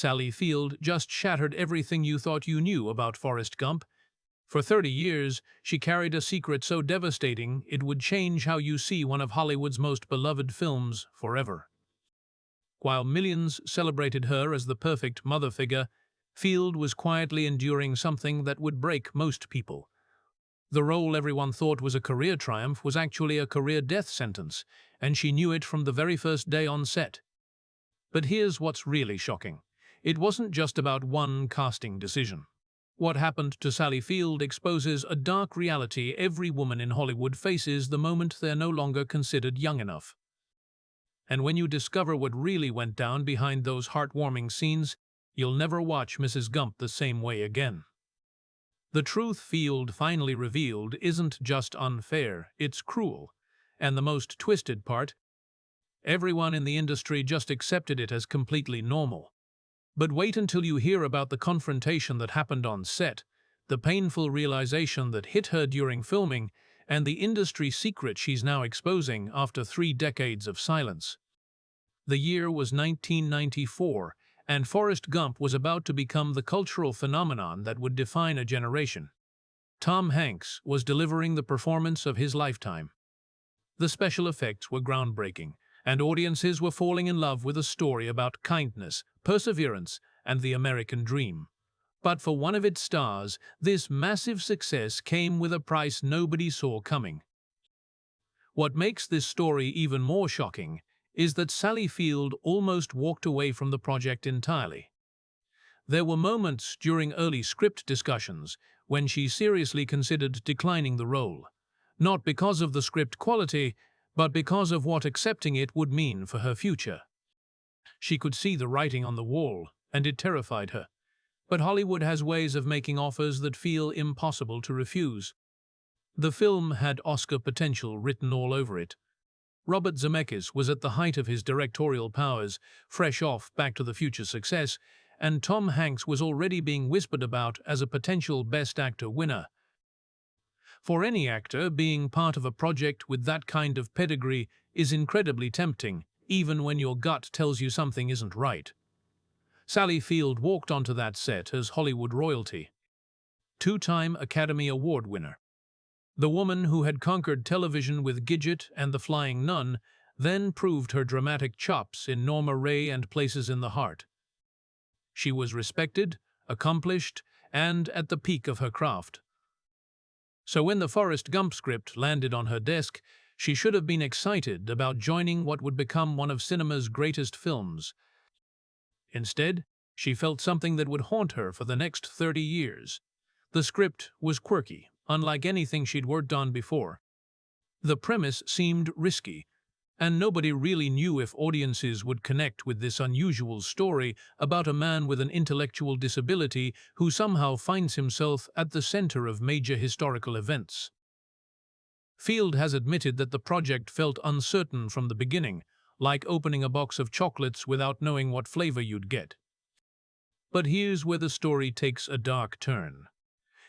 Sally Field just shattered everything you thought you knew about Forrest Gump. For 30 years, she carried a secret so devastating it would change how you see one of Hollywood's most beloved films forever. While millions celebrated her as the perfect mother figure, Field was quietly enduring something that would break most people. The role everyone thought was a career triumph was actually a career death sentence, and she knew it from the very first day on set. But here's what's really shocking. It wasn't just about one casting decision. What happened to Sally Field exposes a dark reality every woman in Hollywood faces the moment they're no longer considered young enough. And when you discover what really went down behind those heartwarming scenes, you'll never watch Mrs. Gump the same way again. The truth Field finally revealed isn't just unfair, it's cruel. And the most twisted part, everyone in the industry just accepted it as completely normal. But wait until you hear about the confrontation that happened on set, the painful realization that hit her during filming, and the industry secret she's now exposing after 3 decades of silence. The year was 1994, and Forrest Gump was about to become the cultural phenomenon that would define a generation. Tom Hanks was delivering the performance of his lifetime. The special effects were groundbreaking, and audiences were falling in love with a story about kindness, perseverance, and the American dream. But for one of its stars, this massive success came with a price nobody saw coming. What makes this story even more shocking is that Sally Field almost walked away from the project entirely. There were moments during early script discussions when she seriously considered declining the role, not because of the script quality, but because of what accepting it would mean for her future. She could see the writing on the wall, and it terrified her. But Hollywood has ways of making offers that feel impossible to refuse. The film had Oscar potential written all over it. Robert Zemeckis was at the height of his directorial powers, fresh off Back to the Future success, and Tom Hanks was already being whispered about as a potential Best Actor winner. For any actor, being part of a project with that kind of pedigree is incredibly tempting, even when your gut tells you something isn't right. Sally Field walked onto that set as Hollywood royalty. 2-time Academy Award winner. The woman who had conquered television with Gidget and The Flying Nun then proved her dramatic chops in Norma Rae and Places in the Heart. She was respected, accomplished, and at the peak of her craft. So when the Forrest Gump script landed on her desk, she should have been excited about joining what would become one of cinema's greatest films. Instead, she felt something that would haunt her for the next 30 years. The script was quirky, unlike anything she'd worked on before. The premise seemed risky, and nobody really knew if audiences would connect with this unusual story about a man with an intellectual disability who somehow finds himself at the center of major historical events. Field has admitted that the project felt uncertain from the beginning, like opening a box of chocolates without knowing what flavor you'd get. But here's where the story takes a dark turn.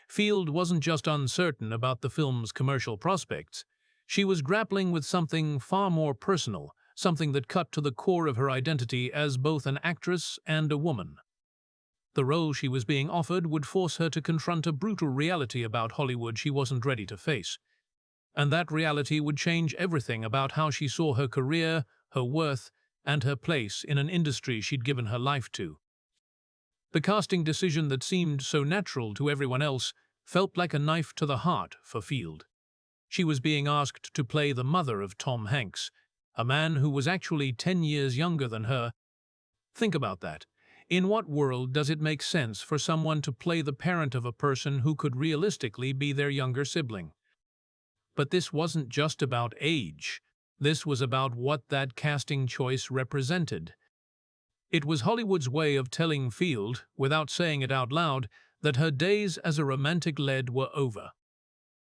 Field wasn't just uncertain about the film's commercial prospects. She was grappling with something far more personal, something that cut to the core of her identity as both an actress and a woman. The role she was being offered would force her to confront a brutal reality about Hollywood she wasn't ready to face. And that reality would change everything about how she saw her career, her worth, and her place in an industry she'd given her life to. The casting decision that seemed so natural to everyone else felt like a knife to the heart for Field. She was being asked to play the mother of Tom Hanks, a man who was actually 10 years younger than her. Think about that. In what world does it make sense for someone to play the parent of a person who could realistically be their younger sibling? But this wasn't just about age. This was about what that casting choice represented. It was Hollywood's way of telling Field, without saying it out loud, that her days as a romantic lead were over.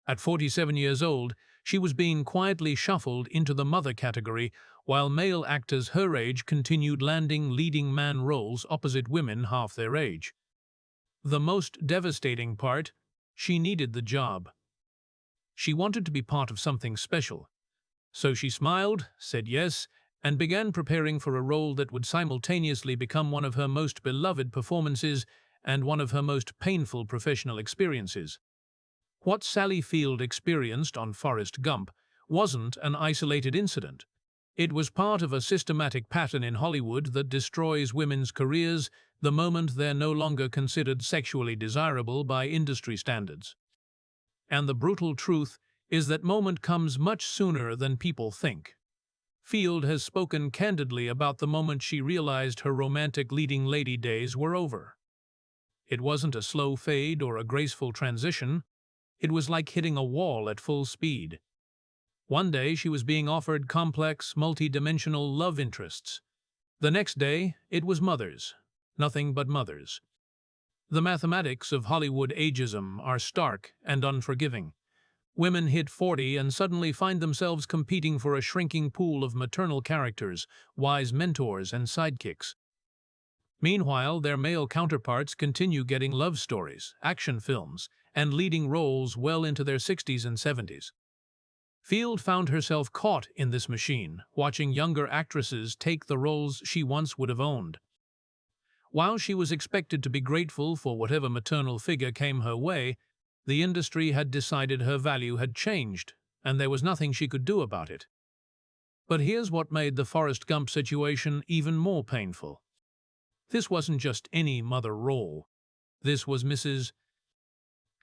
At 47 years old, she was being quietly shuffled into the mother category, while male actors her age continued landing leading man roles opposite women half their age. The most devastating part, she needed the job. She wanted to be part of something special. So she smiled, said yes, and began preparing for a role that would simultaneously become one of her most beloved performances and one of her most painful professional experiences. What Sally Field experienced on Forrest Gump wasn't an isolated incident. It was part of a systematic pattern in Hollywood that destroys women's careers the moment they're no longer considered sexually desirable by industry standards. And the brutal truth is that moment comes much sooner than people think. Field has spoken candidly about the moment she realized her romantic leading lady days were over. It wasn't a slow fade or a graceful transition. It was like hitting a wall at full speed. One day she was being offered complex, multi-dimensional love interests. The next day, it was mothers. Nothing but mothers. The mathematics of Hollywood ageism are stark and unforgiving. Women hit 40 and suddenly find themselves competing for a shrinking pool of maternal characters, wise mentors, and sidekicks. Meanwhile, their male counterparts continue getting love stories, action films, and leading roles well into their 60s and 70s. Field found herself caught in this machine, watching younger actresses take the roles she once would have owned. While she was expected to be grateful for whatever maternal figure came her way, the industry had decided her value had changed, and there was nothing she could do about it. But here's what made the Forrest Gump situation even more painful. This wasn't just any mother role. This was Mrs.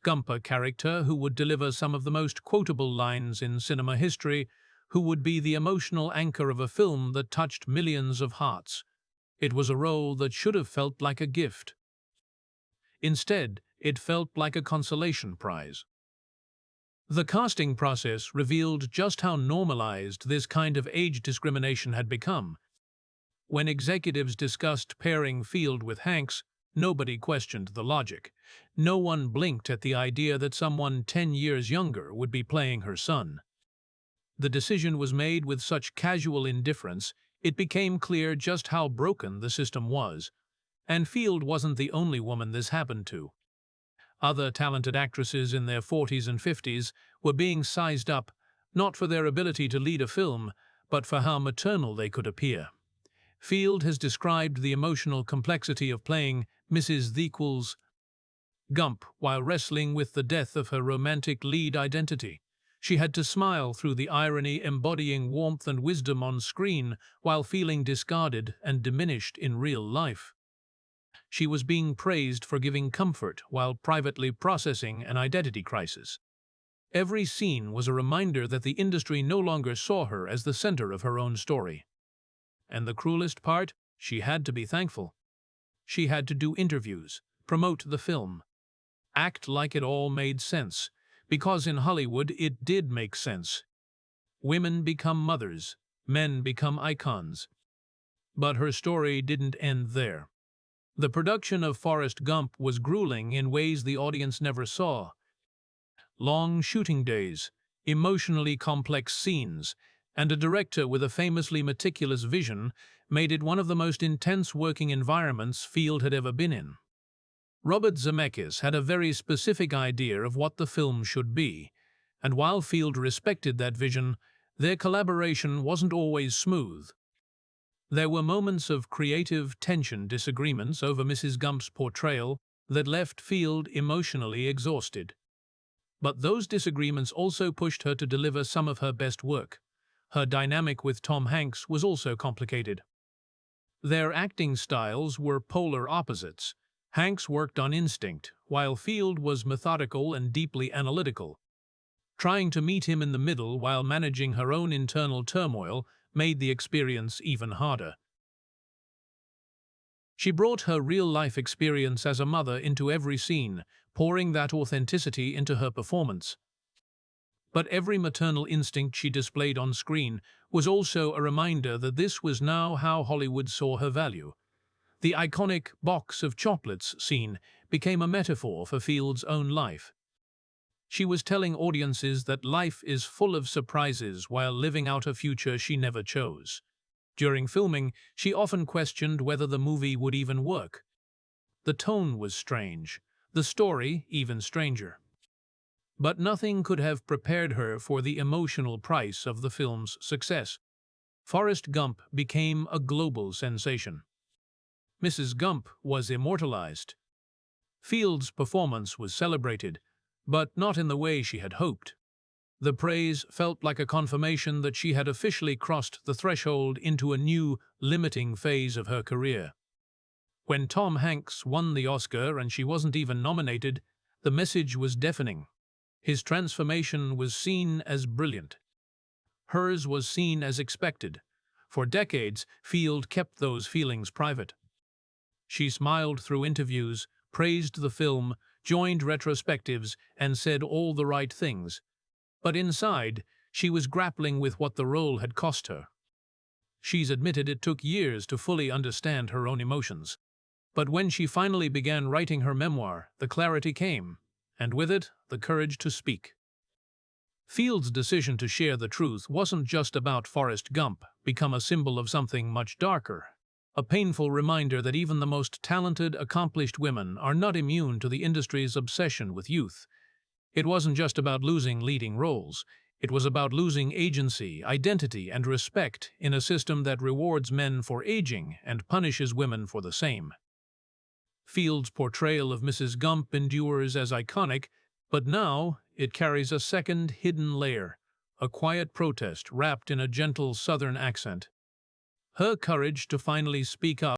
Gump, a character who would deliver some of the most quotable lines in cinema history, who would be the emotional anchor of a film that touched millions of hearts. It was a role that should have felt like a gift. Instead, it felt like a consolation prize. The casting process revealed just how normalized this kind of age discrimination had become. When executives discussed pairing Field with Hanks, nobody questioned the logic. No one blinked at the idea that someone 10 years younger would be playing her son. The decision was made with such casual indifference, it became clear just how broken the system was. And Field wasn't the only woman this happened to. Other talented actresses in their 40s and 50s were being sized up, not for their ability to lead a film, but for how maternal they could appear. Field has described the emotional complexity of playing Mrs. Gump while wrestling with the death of her romantic lead identity. She had to smile through the irony, embodying warmth and wisdom on screen while feeling discarded and diminished in real life. She was being praised for giving comfort while privately processing an identity crisis. Every scene was a reminder that the industry no longer saw her as the center of her own story. And the cruelest part, she had to be thankful. She had to do interviews, promote the film, act like it all made sense, because in Hollywood it did make sense. Women become mothers, men become icons. But her story didn't end there. The production of Forrest Gump was grueling in ways the audience never saw. Long shooting days, emotionally complex scenes, and a director with a famously meticulous vision made it one of the most intense working environments Field had ever been in. Robert Zemeckis had a very specific idea of what the film should be, and while Field respected that vision, their collaboration wasn't always smooth. There were moments of creative tension, disagreements over Mrs. Gump's portrayal that left Field emotionally exhausted. But those disagreements also pushed her to deliver some of her best work. Her dynamic with Tom Hanks was also complicated. Their acting styles were polar opposites. Hanks worked on instinct, while Field was methodical and deeply analytical. Trying to meet him in the middle while managing her own internal turmoil made the experience even harder. She brought her real-life experience as a mother into every scene, pouring that authenticity into her performance. But every maternal instinct she displayed on screen was also a reminder that this was now how Hollywood saw her value. The iconic box of chocolates scene became a metaphor for Field's own life. She was telling audiences that life is full of surprises while living out a future she never chose. During filming, she often questioned whether the movie would even work. The tone was strange, the story even stranger. But nothing could have prepared her for the emotional price of the film's success. Forrest Gump became a global sensation. Mrs. Gump was immortalized. Field's performance was celebrated, but not in the way she had hoped. The praise felt like a confirmation that she had officially crossed the threshold into a new, limiting phase of her career. When Tom Hanks won the Oscar and she wasn't even nominated, the message was deafening. His transformation was seen as brilliant. Hers was seen as expected. For decades, Field kept those feelings private. She smiled through interviews, praised the film, joined retrospectives, and said all the right things. But inside, she was grappling with what the role had cost her. She's admitted it took years to fully understand her own emotions. But when she finally began writing her memoir, the clarity came, and with it, the courage to speak. Field's decision to share the truth wasn't just about Forrest Gump become a symbol of something much darker. A painful reminder that even the most talented, accomplished women are not immune to the industry's obsession with youth. It wasn't just about losing leading roles. It was about losing agency, identity, and respect in a system that rewards men for aging and punishes women for the same. Field's portrayal of Mrs. Gump endures as iconic, but now it carries a second hidden layer, a quiet protest wrapped in a gentle Southern accent. Her courage to finally speak up